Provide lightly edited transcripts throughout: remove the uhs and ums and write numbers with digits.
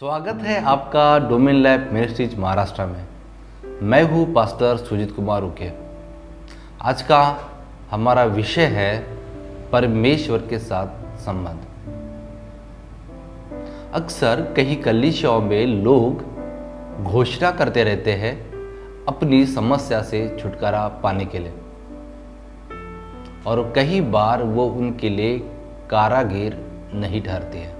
स्वागत है आपका डोमेन लैब मिनिस्ट्रीज महाराष्ट्र में। मैं हूँ पास्टर सुजीत कुमार उके। आज का हमारा विषय है परमेश्वर के साथ संबंध। अक्सर कई कलीसियाओं में लोग घोषणा करते रहते हैं अपनी समस्या से छुटकारा पाने के लिए, और कई बार वो उनके लिए कारागार नहीं ठहरती है,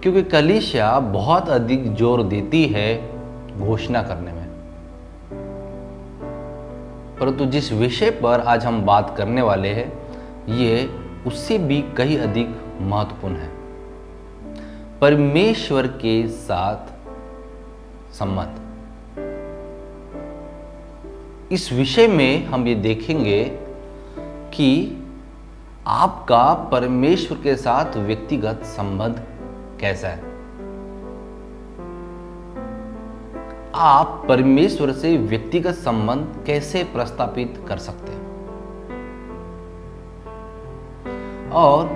क्योंकि कलीसिया बहुत अधिक जोर देती है घोषणा करने में। परंतु जिस विषय पर आज हम बात करने वाले हैं ये उससे भी कहीं अधिक महत्वपूर्ण है, परमेश्वर के साथ संबंध। इस विषय में हम ये देखेंगे कि आपका परमेश्वर के साथ व्यक्तिगत संबंध कैसा है। आप परमेश्वर से व्यक्तिगत संबंध कैसे प्रस्तापित कर सकते हैं, और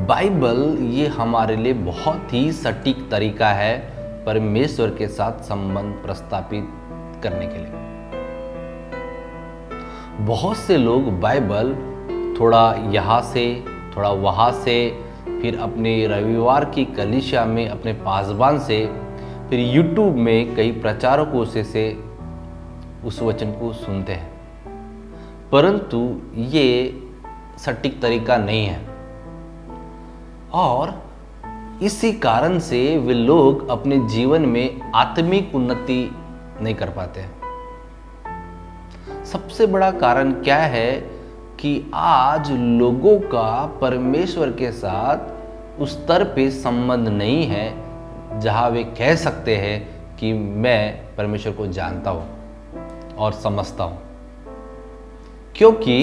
बाइबल ये हमारे लिए बहुत ही सटीक तरीका है परमेश्वर के साथ संबंध प्रस्तापित करने के लिए। बहुत से लोग बाइबल थोड़ा यहाँ से थोड़ा वहाँ से, फिर अपने रविवार की कलीसिया में अपने पासबान से, फिर यूट्यूब में कई प्रचारकों से उस वचन को सुनते हैं, परंतु ये सटीक तरीका नहीं है। और इसी कारण से वे लोग अपने जीवन में आत्मिक उन्नति नहीं कर पाते हैं। सबसे बड़ा कारण क्या है कि आज लोगों का परमेश्वर के साथ उस स्तर पे संबंध नहीं है जहां वे कह सकते हैं कि मैं परमेश्वर को जानता हूं और समझता हूं, क्योंकि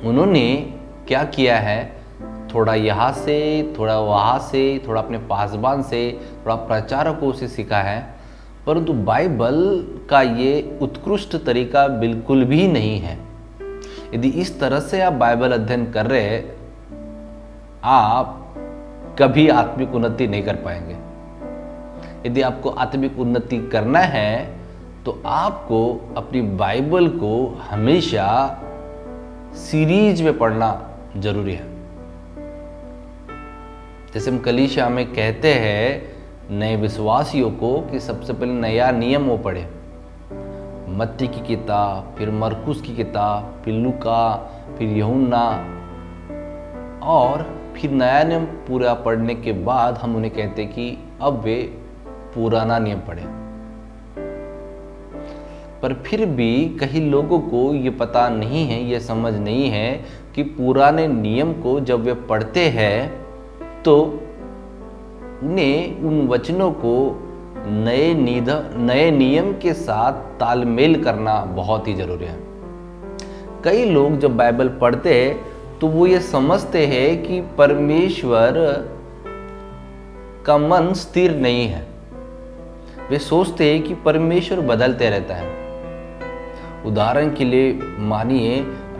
उन्होंने क्या किया है, थोड़ा यहाँ से थोड़ा वहाँ से, थोड़ा अपने पासबान से, थोड़ा प्रचारकों से सीखा है, परंतु बाइबल का ये उत्कृष्ट तरीका बिल्कुल भी नहीं है। यदि इस तरह से आप बाइबल अध्ययन कर रहे हैं, आप कभी आत्मिक उन्नति नहीं कर पाएंगे। यदि आपको आत्मिक उन्नति करना है तो आपको अपनी बाइबल को हमेशा सीरीज में पढ़ना जरूरी है। जैसे हम कलीसिया में कहते हैं नए विश्वासियों को कि सबसे पहले नया नियम वो पढ़े, मत्ती की किताब, फिर मरकुस की किताब, फिर लूका, फिर यूहन्ना, और फिर नया नियम पूरा पढ़ने के बाद हम उन्हें कहते हैं कि अब वे पुराना नियम पढ़े। पर फिर भी कई लोगों को ये पता नहीं है, ये समझ नहीं है कि पुराने नियम को जब वे पढ़ते हैं तो उन्हें उन वचनों को नए नियम के साथ तालमेल करना बहुत ही जरूरी है। कई लोग जब बाइबल पढ़ते हैं तो वो ये समझते हैं कि परमेश्वर का मन स्थिर नहीं है। वे सोचते हैं कि परमेश्वर बदलते रहता है। उदाहरण के लिए मानिए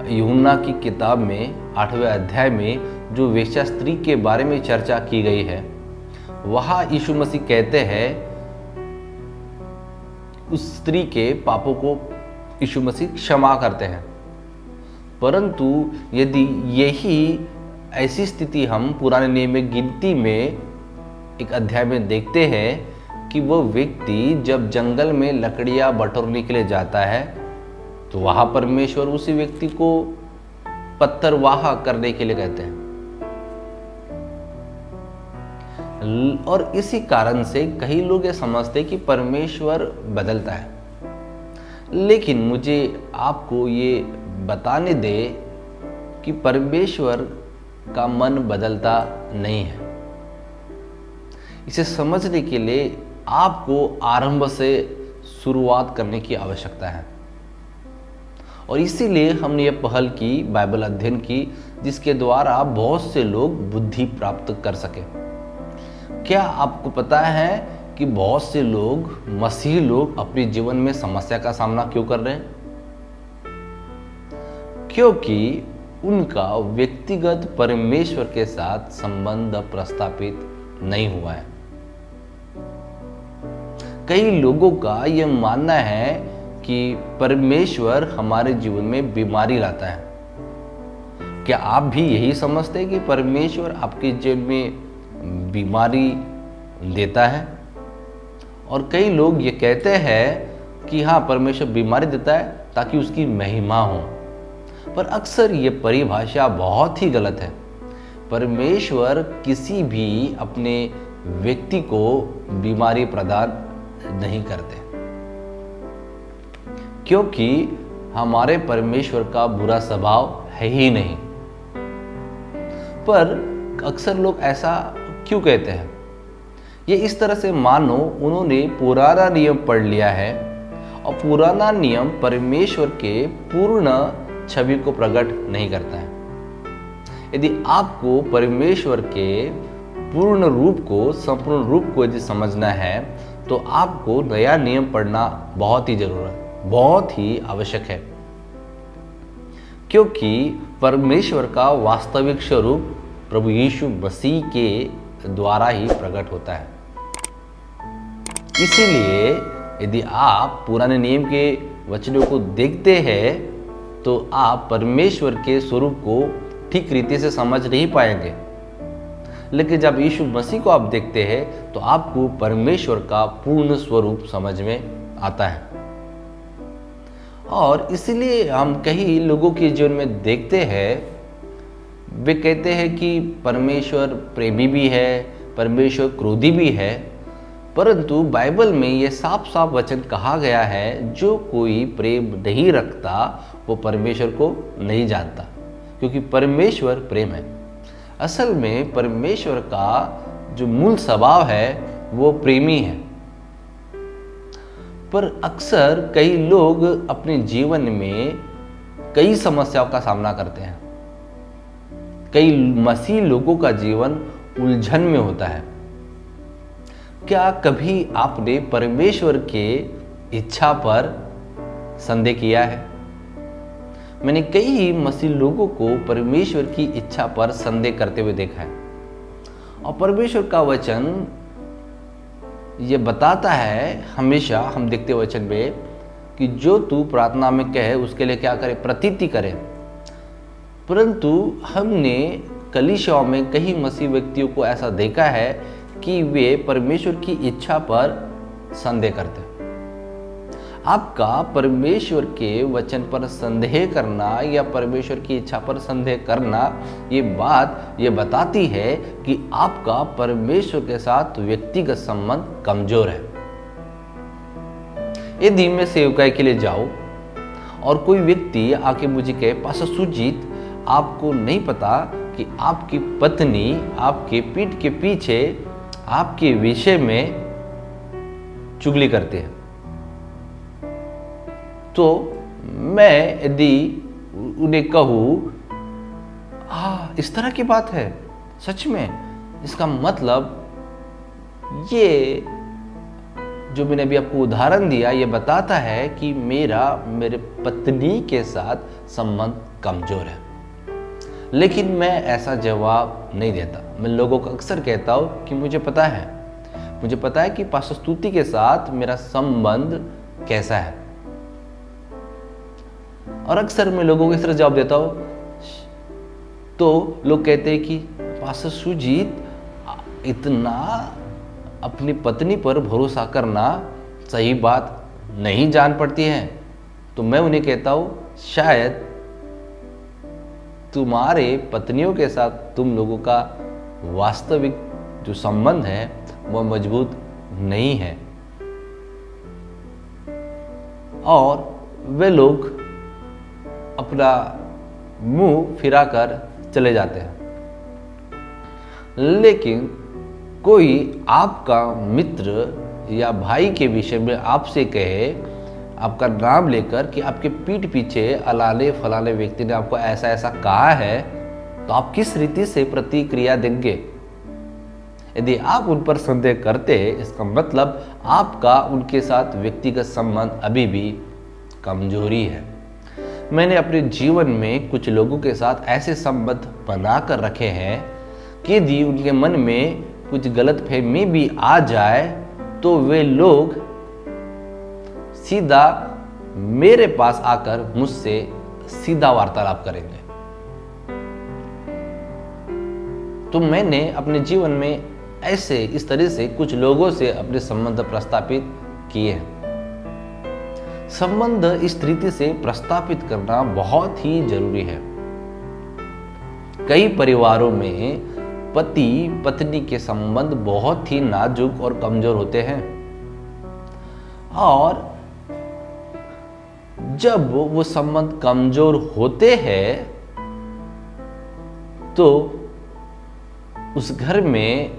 यूहन्ना की किताब में 8वें अध्याय में जो वेश्या स्त्री के बारे में चर्चा की गई है, वहां यीशु मसीह कहते हैं उस स्त्री के पापों को यीशु मसीह क्षमा करते हैं। परंतु यदि यही ऐसी स्थिति हम पुराने नियम में गिनती में एक अध्याय में देखते हैं कि वो व्यक्ति जब जंगल में लकड़ियां बटोरने के लिए जाता है तो वहां परमेश्वर उसी व्यक्ति को पत्थरवाह करने के लिए कहते हैं, और इसी कारण से कई लोग ये समझते हैं कि परमेश्वर बदलता है। लेकिन मुझे आपको ये बताने दे कि परमेश्वर का मन बदलता नहीं है। इसे समझने के लिए आपको आरंभ से शुरुआत करने की आवश्यकता है, और इसीलिए हमने ये पहल की, बाइबल अध्ययन की, जिसके द्वारा बहुत से लोग बुद्धि प्राप्त कर सके। क्या आपको पता है कि बहुत से लोग, मसीही लोग, अपने जीवन में समस्या का सामना क्यों कर रहे हैं? क्योंकि उनका व्यक्तिगत परमेश्वर के साथ संबंध प्रस्तापित नहीं हुआ है। कई लोगों का यह मानना है कि परमेश्वर हमारे जीवन में बीमारी लाता है। क्या आप भी यही समझते हैं कि परमेश्वर आपके जीवन में बीमारी देता है? और कई लोग ये कहते हैं कि हाँ, परमेश्वर बीमारी देता है ताकि उसकी महिमा हो, पर अक्सर ये परिभाषा बहुत ही गलत है। परमेश्वर किसी भी अपने व्यक्ति को बीमारी प्रदान नहीं करते, क्योंकि हमारे परमेश्वर का बुरा स्वभाव है ही नहीं। पर अक्सर लोग ऐसा क्यों कहते हैं? ये इस तरह से मानो उन्होंने पुराना नियम पढ़ लिया है और पुराना नियम परमेश्वर के पूर्ण छवि को प्रकट नहीं करता है। यदि आपको परमेश्वर के पूर्ण रूप को, संपूर्ण रूप को यदि समझना है, तो आपको नया नियम पढ़ना बहुत ही आवश्यक है, क्योंकि परमेश्वर का वास्तविक स्वरूप प्रभु यीशु मसीह के द्वारा ही प्रकट होता है। इसीलिए यदि आप पुराने नियम के वचनों को देखते हैं तो आप परमेश्वर के स्वरूप को ठीक रीति से समझ नहीं पाएंगे, लेकिन जब यीशु मसीह को आप देखते हैं तो आपको परमेश्वर का पूर्ण स्वरूप समझ में आता है। और इसलिए हम कई लोगों के जीवन में देखते हैं, वे कहते हैं कि परमेश्वर प्रेमी भी है, परमेश्वर क्रोधी भी है, परंतु बाइबल में ये साफ साफ वचन कहा गया है, जो कोई प्रेम नहीं रखता वो परमेश्वर को नहीं जानता, क्योंकि परमेश्वर प्रेम है। असल में परमेश्वर का जो मूल स्वभाव है वो प्रेमी है। पर अक्सर कई लोग अपने जीवन में कई समस्याओं का सामना करते हैं। कई मसीह लोगों का जीवन उलझन में होता है। क्या कभी आपने परमेश्वर के इच्छा पर संदेह किया है? मैंने कई मसीह लोगों को परमेश्वर की इच्छा पर संदेह करते हुए देखा है। और परमेश्वर का वचन ये बताता है, हमेशा हम देखते वचन में, कि जो तू प्रार्थना में कहे उसके लिए क्या करे, प्रतीति करे। परंतु हमने कलीसियाओं में कई मसीह व्यक्तियों को ऐसा देखा है कि वे परमेश्वर की इच्छा पर संदेह करते हैं। आपका परमेश्वर के वचन पर संदेह करना या परमेश्वर की इच्छा पर संदेह करना, ये बात ये बताती है कि आपका परमेश्वर के साथ व्यक्तिगत संबंध कमजोर है। यदि मैं सेवकाई के लिए जाऊं और कोई व्यक्ति आके मुझे कहे, पास्टर सुजीत, आपको नहीं पता कि आपकी पत्नी आपके पीठ के पीछे आपके विषय में चुगली करते हैं, तो मैं यदि उन्हें कहूँ, इस तरह की बात है, सच में, इसका मतलब ये जो मैंने अभी आपको उदाहरण दिया, ये बताता है कि मेरे पत्नी के साथ संबंध कमजोर है। लेकिन मैं ऐसा जवाब नहीं देता। मैं लोगों को अक्सर कहता हूँ कि मुझे पता है कि पास्टर स्तुति के साथ मेरा संबंध कैसा है। और अक्सर मैं लोगों को इस तरह जवाब देता हूँ, तो लोग कहते हैं कि पास्टर सुजीत, इतना अपनी पत्नी पर भरोसा करना सही बात नहीं जान पड़ती है। तो मैं उन्हें कहता हूँ, शायद तुम्हारे पत्नियों के साथ तुम लोगों का वास्तविक जो संबंध है वह मजबूत नहीं है। और वे लोग अपना मुंह फिराकर चले जाते हैं। लेकिन कोई आपका मित्र या भाई के विषय में आपसे कहे, आपका नाम लेकर, कि आपके पीठ पीछे अलाले फलाने व्यक्ति ने आपको ऐसा ऐसा कहा है, तो आप किस रीति से प्रतिक्रिया देंगे? यदि आप उन पर संदेह करते हैं, इसका मतलब आपका उनके साथ व्यक्तिगत संबंध अभी भी कमजोरी है। मैंने अपने जीवन में कुछ लोगों के साथ ऐसे संबंध बनाकर रखे हैं कि यदि उनके मन में कुछ गलतफहमी भी आ जाए तो वे लोग सीधा मेरे पास आकर मुझसे सीधा वार्तालाप करेंगे। तो मैंने अपने जीवन में ऐसे इस तरह से कुछ लोगों से अपने संबंध प्रस्तापित किए हैं। संबंध इस रीति से प्रस्तापित करना बहुत ही जरूरी है। कई परिवारों में पति पत्नी के संबंध बहुत ही नाजुक और कमजोर होते हैं, और जब वो संबंध कमजोर होते हैं तो उस घर में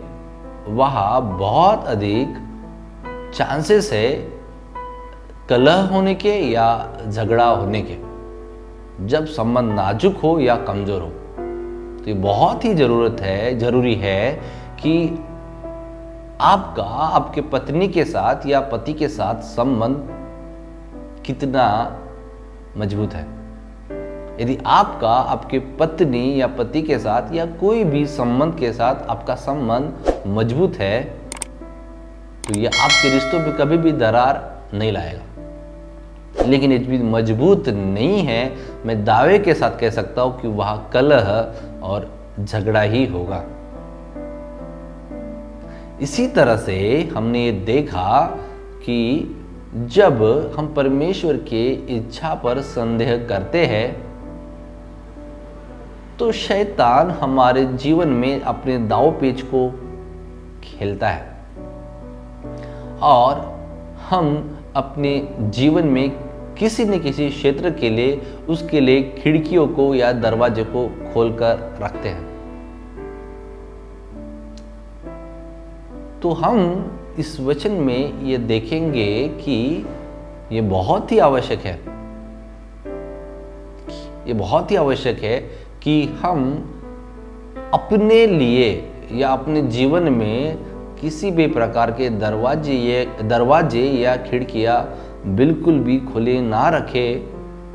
वहाँ बहुत अधिक चांसेस है कलह होने के या झगड़ा होने के, जब संबंध नाजुक हो या कमजोर हो। तो ये बहुत ही जरूरी है कि आपका आपके पत्नी के साथ या पति के साथ संबंध कितना मजबूत है। यदि आपका आपके पत्नी या पति के साथ या कोई भी संबंध के साथ आपका संबंध मजबूत है तो यह आपके रिश्तों में कभी भी दरार नहीं लाएगा। लेकिन यदि मजबूत नहीं है, मैं दावे के साथ कह सकता हूं कि वहां कलह और झगड़ा ही होगा। इसी तरह से हमने ये देखा कि जब हम परमेश्वर के इच्छा पर संदेह करते हैं तो शैतान हमारे जीवन में अपने दांव पेच को खेलता है, और हम अपने जीवन में किसी न किसी क्षेत्र के लिए उसके लिए खिड़कियों को या दरवाजे को खोलकर रखते हैं। तो हम इस वचन में ये देखेंगे कि ये बहुत ही आवश्यक है, ये बहुत ही आवश्यक है कि हम अपने लिए या अपने जीवन में किसी भी प्रकार के दरवाजे या खिड़कियां बिल्कुल भी खुले ना रखें,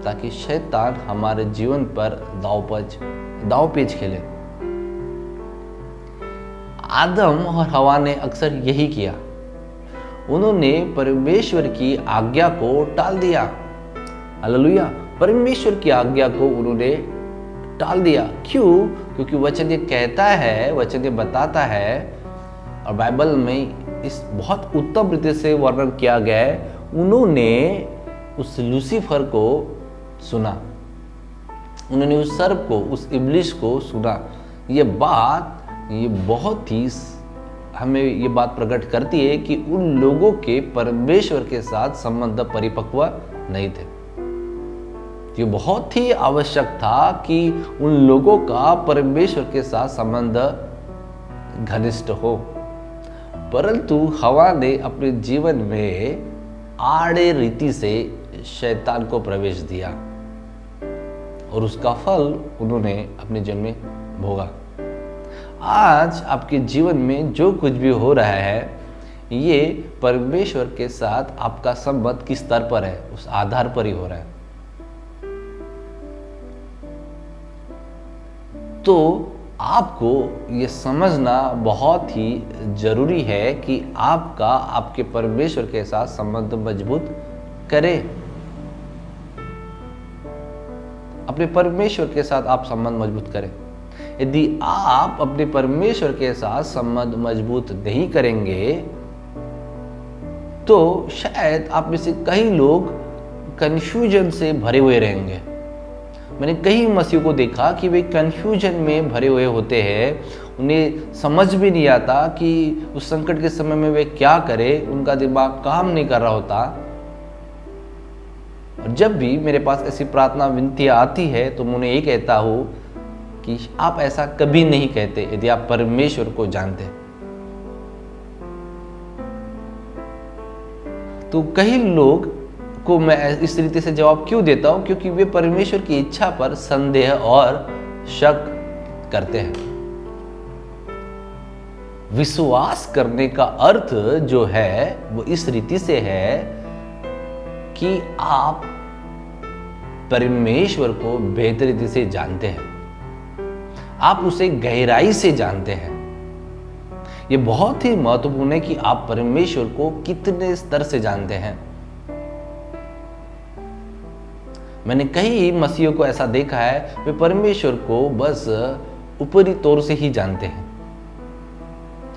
ताकि शैतान हमारे जीवन पर दाव पेच खेले। आदम और हवा ने अक्सर यही किया, उन्होंने परमेश्वर की आज्ञा को टाल दिया। हालेलुया, परमेश्वर की आज्ञा को उन्होंने टाल दिया। क्यों? क्योंकि वचन ये कहता है, वचन ये बताता है, और बाइबल में इस बहुत उत्तम रीति से वर्णन किया गया है, उन्होंने उस लूसीफर को सुना, उन्होंने उस सर्प को, उस इब्लिस को सुना। ये बहुत ही हमें ये बात प्रकट करती है कि उन लोगों के परमेश्वर के साथ संबंध परिपक्व नहीं थे। ये बहुत ही आवश्यक था कि उन लोगों का परमेश्वर के साथ संबंध घनिष्ठ हो, परंतु हवा ने अपने जीवन में आड़े रीति से शैतान को प्रवेश दिया और उसका फल उन्होंने अपने जीवन में भोगा। आज आपके जीवन में जो कुछ भी हो रहा है, ये परमेश्वर के साथ आपका संबंध किस स्तर पर है, उस आधार पर ही हो रहा है। तो आपको ये समझना बहुत ही जरूरी है कि आपका आपके परमेश्वर के साथ संबंध मजबूत करें। अपने परमेश्वर के साथ आप संबंध मजबूत करें। यदि आप अपने परमेश्वर के साथ संबंध मजबूत नहीं करेंगे तो शायद आप में से कई लोग कंफ्यूजन से भरे हुए रहेंगे। मैंने कई मसीहों को देखा कि वे कंफ्यूजन में भरे हुए होते हैं, उन्हें समझ भी नहीं आता कि उस संकट के समय में वे क्या करें, उनका दिमाग काम नहीं कर रहा होता। और जब भी मेरे पास ऐसी प्रार्थना विनतियाँ आती है तो मैं उन्हें ये कहता हूँ कि आप ऐसा कभी नहीं कहते यदि आप परमेश्वर को जानते। तो कई लोग को मैं इस रीति से जवाब क्यों देता हूं? क्योंकि वे परमेश्वर की इच्छा पर संदेह और शक करते हैं। विश्वास करने का अर्थ जो है वो इस रीति से है कि आप परमेश्वर को बेहतर रीति से जानते हैं, आप उसे गहराई से जानते हैं। ये बहुत ही महत्वपूर्ण है कि आप परमेश्वर को कितने स्तर से जानते हैं। मैंने कई मसीहों को ऐसा देखा है, वे परमेश्वर को बस ऊपरी तौर से ही जानते हैं,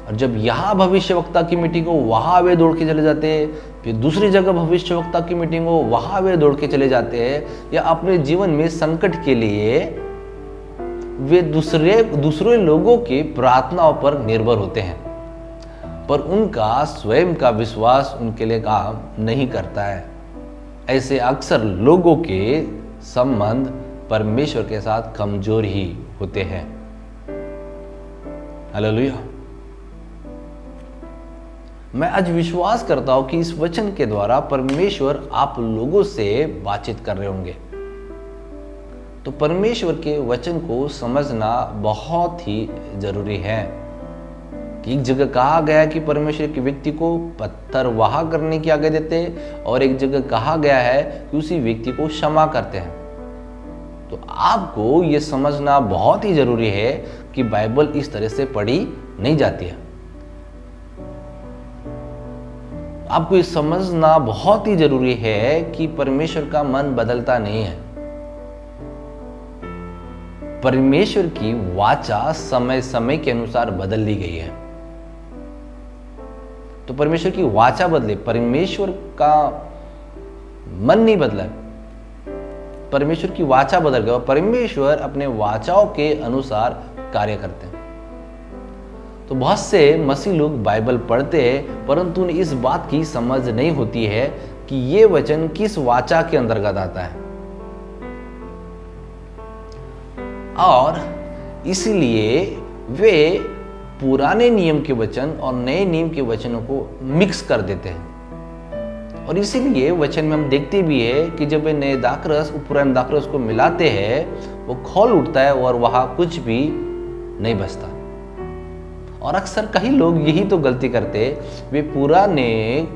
और जब यहां भविष्यवक्ता की मीटिंग हो वहां वे दौड़ के चले जाते हैं, फिर दूसरी जगह भविष्यवक्ता की मीटिंग हो वहां वे दौड़ के चले जाते हैं, या अपने जीवन में संकट के लिए वे दूसरे लोगों की प्रार्थनाओं पर निर्भर होते हैं, पर उनका स्वयं का विश्वास उनके लिए काम नहीं करता है। ऐसे अक्सर लोगों के संबंध परमेश्वर के साथ कमजोर ही होते हैं। हालेलुया। मैं आज विश्वास करता हूं कि इस वचन के द्वारा परमेश्वर आप लोगों से बातचीत कर रहे होंगे। तो परमेश्वर के वचन को समझना बहुत ही जरूरी है कि एक जगह कहा गया है कि परमेश्वर के व्यक्ति को पत्थर वहा करने की आज्ञा देते हैं, और एक जगह कहा गया है कि उसी व्यक्ति को क्षमा करते हैं। तो आपको यह समझना बहुत ही जरूरी है कि बाइबल इस तरह से पढ़ी नहीं जाती है। आपको ये समझना बहुत ही जरूरी है कि परमेश्वर का मन बदलता नहीं है। परमेश्वर की वाचा समय समय के अनुसार बदल दी गई है। तो परमेश्वर की वाचा बदले, परमेश्वर का मन नहीं बदला, परमेश्वर की वाचा बदल गई। परमेश्वर अपने वाचाओं के अनुसार कार्य करते हैं। तो बहुत से मसीह लोग बाइबल पढ़ते हैं, परंतु उन्हें इस बात की समझ नहीं होती है कि ये वचन किस वाचा के अंतर्गत आता है, और इसलिए वे पुराने नियम के वचन और नए नियम के वचनों को मिक्स कर देते हैं। और इसीलिए वचन में हम देखते भी है कि जब वे नए दाखरस पुराने दाखरस को मिलाते हैं, वो खोल उठता है और वहां कुछ भी नहीं बचता। और अक्सर कई लोग यही तो गलती करते, वे पुराने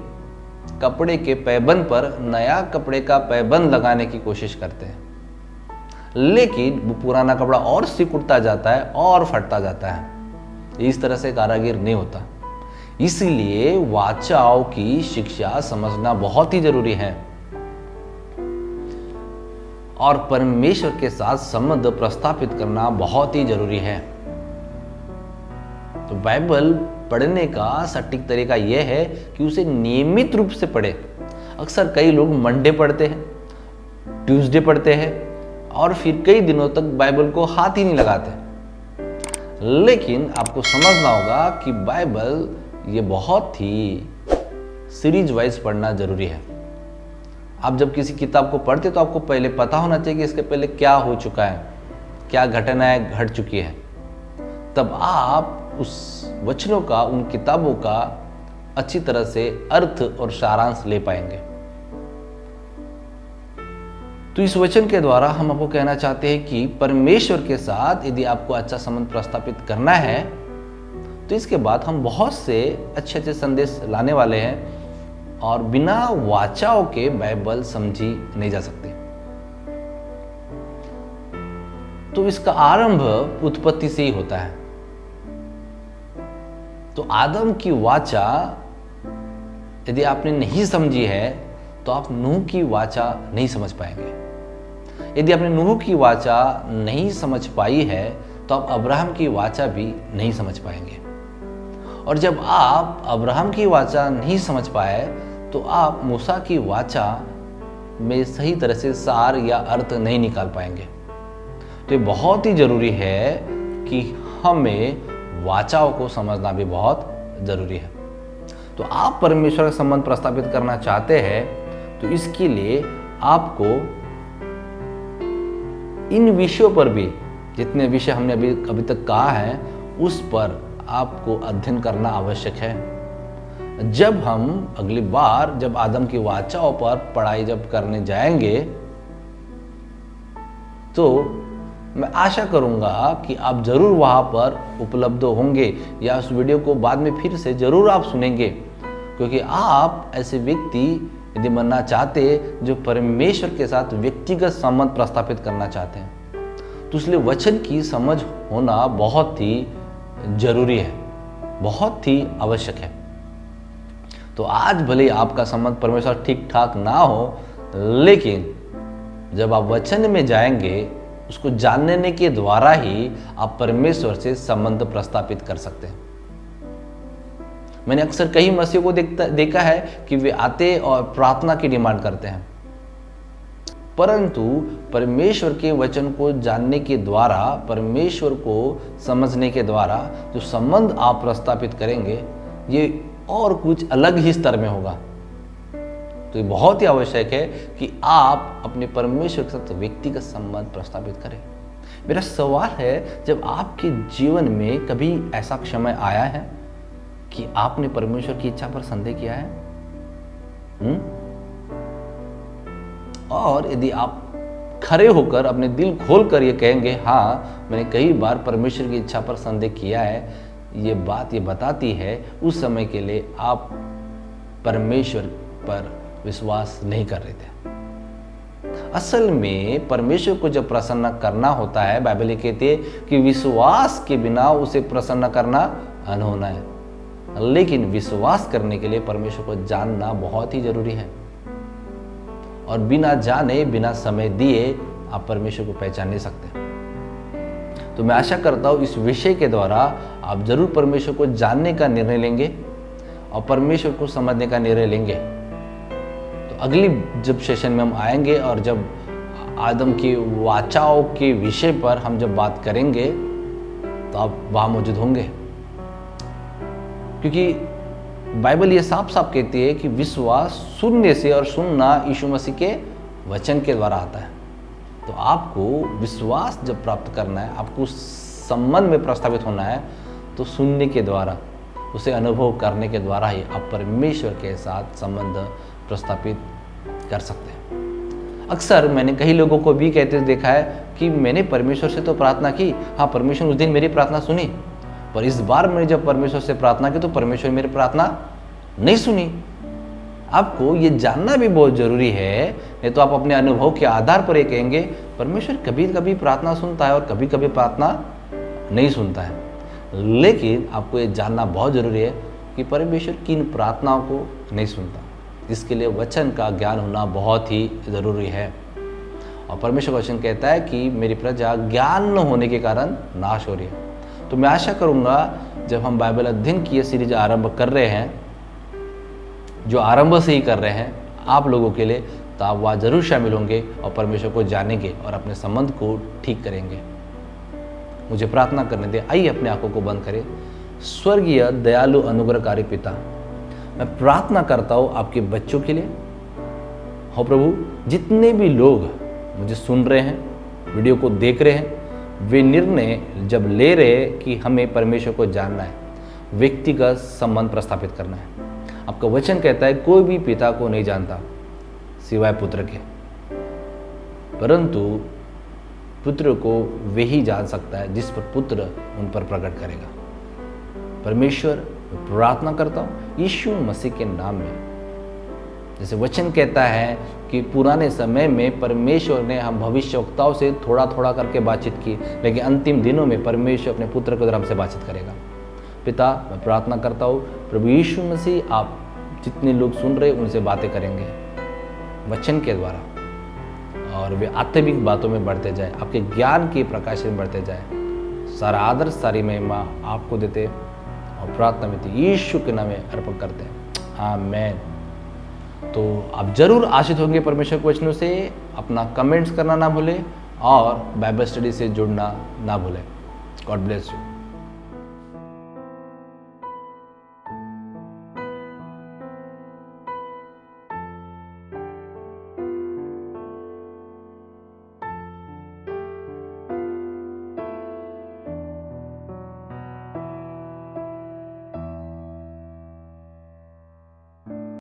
कपड़े के पैबंद पर नया कपड़े का पैबंद लगाने की कोशिश करते हैं, लेकिन वो पुराना कपड़ा और सिकुड़ता उठता जाता है और फटता जाता है। इस तरह से कारागिर नहीं होता। इसीलिए वाचाओं की शिक्षा समझना बहुत ही जरूरी है, और परमेश्वर के साथ संबंध प्रस्थापित करना बहुत ही जरूरी है। तो बाइबल पढ़ने का सटीक तरीका यह है कि उसे नियमित रूप से पढ़े। अक्सर कई लोग मंडे पढ़ते हैं, ट्यूसडे पढ़ते हैं, और फिर कई दिनों तक बाइबल को हाथ ही नहीं लगाते। लेकिन आपको समझना होगा कि बाइबल ये बहुत ही सीरीज वाइज पढ़ना जरूरी है। आप जब किसी किताब को पढ़ते तो आपको पहले पता होना चाहिए कि इसके पहले क्या हो चुका है, क्या घटनाएं घट चुकी है। तब आप उस वचनों का, उन किताबों का अच्छी तरह से अर्थ और सारांश ले पाएंगे। तो इस वचन के द्वारा हम आपको कहना चाहते हैं कि परमेश्वर के साथ यदि आपको अच्छा संबंध प्रस्थापित करना है, तो इसके बाद हम बहुत से अच्छे अच्छे संदेश लाने वाले हैं, और बिना वाचाओं के बाइबल समझी नहीं जा सकती। तो इसका आरंभ उत्पत्ति से ही होता है। तो आदम की वाचा यदि आपने नहीं समझी है, तो आप नूह की वाचा नहीं समझ पाएंगे। यदि आपने नूह की वाचा नहीं समझ पाई है, तो आप अब्राहम की वाचा भी नहीं समझ पाएंगे। और जब आप अब्राहम की वाचा नहीं समझ पाए, तो आप मूसा की वाचा में सही तरह से सार या अर्थ नहीं निकाल पाएंगे। तो ये बहुत ही जरूरी है कि हमें वाचाओं को समझना भी बहुत जरूरी है। तो आप परमेश्वर का संबंध प्रस्थापित करना चाहते हैं, तो इसके लिए आपको इन विषयों पर भी, जितने विषय हमने अभी तक कहा है, उस पर आपको अध्ययन करना आवश्यक है। जब हम अगली बार जब आदम की वाचाओं पर पढ़ाई जब करने जाएंगे, तो मैं आशा करूंगा कि आप जरूर वहां पर उपलब्ध होंगे, या उस वीडियो को बाद में फिर से जरूर आप सुनेंगे, क्योंकि आप ऐसे व्यक्ति यदि बनना चाहते जो परमेश्वर के साथ व्यक्तिगत संबंध प्रस्थापित करना चाहते हैं, तो इसलिए वचन की समझ होना बहुत ही जरूरी है। बहुत ही आवश्यक है। तो आज भले आपका संबंध परमेश्वर ठीक ठाक ना हो, लेकिन जब आप वचन में जाएंगे, उसको जानने के द्वारा ही आप परमेश्वर से संबंध प्रस्थापित कर सकते हैं। मैंने अक्सर कई मसीहों को देखा है कि वे आते और प्रार्थना की डिमांड करते हैं, परंतु परमेश्वर के वचन को जानने के द्वारा, परमेश्वर को समझने के द्वारा जो संबंध आप प्रस्थापित करेंगे, ये और कुछ अलग ही स्तर में होगा। तो ये बहुत ही आवश्यक है कि आप अपने परमेश्वर के साथ व्यक्तिगत संबंध प्रस्थापित करें। मेरा सवाल है, जब आपके जीवन में कभी ऐसा समय आया है कि आपने परमेश्वर की इच्छा पर संदेह किया है? और यदि आप खड़े होकर अपने दिल खोलकर ये कहेंगे, हाँ मैंने कई बार परमेश्वर की इच्छा पर संदेह किया है, ये बात ये बताती है उस समय के लिए आप परमेश्वर पर विश्वास नहीं कर रहे थे। असल में परमेश्वर को जब प्रसन्न करना होता है, बाइबल कहती है कि विश्वास के बिना उसे प्रसन्न करना अनहोना है। लेकिन विश्वास करने के लिए परमेश्वर को जानना बहुत ही जरूरी है, और बिना जाने, बिना समय दिए आप परमेश्वर को पहचान नहीं सकते। तो मैं आशा करता हूँ इस विषय के द्वारा आप जरूर परमेश्वर को जानने का निर्णय लेंगे और परमेश्वर को समझने का निर्णय लेंगे। तो अगली जब सेशन में हम आएंगे और जब आदम की वाचाओं के विषय पर हम जब बात करेंगे, तो आप वहां मौजूद होंगे, क्योंकि बाइबल ये साफ साफ कहती है कि विश्वास सुनने से, और सुनना यीशु मसीह के वचन के द्वारा आता है। तो आपको विश्वास जब प्राप्त करना है, आपको संबंध में प्रस्तावित होना है, तो सुनने के द्वारा, उसे अनुभव करने के द्वारा ही आप परमेश्वर के साथ संबंध प्रस्तापित कर सकते हैं। अक्सर मैंने कई लोगों को भी कहते देखा है कि मैंने परमेश्वर से तो प्रार्थना की, हाँ परमेश्वर उस दिन मेरी प्रार्थना सुनी, पर इस बार मैंने जब परमेश्वर से प्रार्थना की तो परमेश्वर मेरी प्रार्थना नहीं सुनी। आपको ये जानना भी बहुत जरूरी है, नहीं तो आप अपने अनुभव के आधार पर ये कहेंगे परमेश्वर कभी कभी प्रार्थना सुनता है और कभी कभी प्रार्थना नहीं सुनता है। लेकिन आपको ये जानना बहुत जरूरी है कि परमेश्वर किन प्रार्थनाओं को नहीं सुनता। इसके लिए वचन का ज्ञान होना बहुत ही ज़रूरी है। और परमेश्वर वचन कहता है कि मेरी प्रजा ज्ञान न होने के कारण नाश हो रही है। तो मैं आशा करूँगा जब हम बाइबल अध्ययन की ये सीरीज आरंभ कर रहे हैं, जो आरंभ से ही कर रहे हैं आप लोगों के लिए, तो आप वहाँ जरूर शामिल होंगे और परमेश्वर को जानेंगे और अपने संबंध को ठीक करेंगे। मुझे प्रार्थना करने दें। आइए अपने आंखों को बंद करें। स्वर्गीय दयालु अनुग्रहकारी पिता, मैं प्रार्थना करता हूँ आपके बच्चों के लिए। हो प्रभु, जितने भी लोग मुझे सुन रहे हैं, वीडियो को देख रहे हैं, वे निर्णय जब ले रहे हैं कि हमें परमेश्वर को जानना है, व्यक्तिगत संबंध प्रस्थापित करना है। आपका वचन कहता है कोई भी पिता को नहीं जानता सिवाय पुत्र के, परंतु पुत्र को वही जान सकता है जिस पर पुत्र उन पर प्रकट करेगा। परमेश्वर, प्रार्थना करता हूँ यीशु मसीह के नाम में। जैसे वचन कहता है कि पुराने समय में परमेश्वर ने हम भविष्यवक्ताओं से थोड़ा थोड़ा करके बातचीत की, लेकिन अंतिम दिनों में परमेश्वर अपने पुत्र के द्वारा हमसे बातचीत करेगा। पिता, मैं प्रार्थना करता हूँ प्रभु यीशु मसीह, आप जितने लोग सुन रहे उनसे बातें करेंगे वचन के द्वारा, और वे आत्मिक बातों में बढ़ते जाए, आपके ज्ञान के प्रकाश में बढ़ते जाए। सारा आदर, सारी महिमा आपको देते और प्रार्थना में यीशु के नाम में अर्पण करते हैं, आमीन। तो आप जरूर आशीष होंगे परमेश्वर के वचनों से। अपना कमेंट्स करना ना भूलें और बाइबल स्टडी से जुड़ना ना भूलें। God bless you.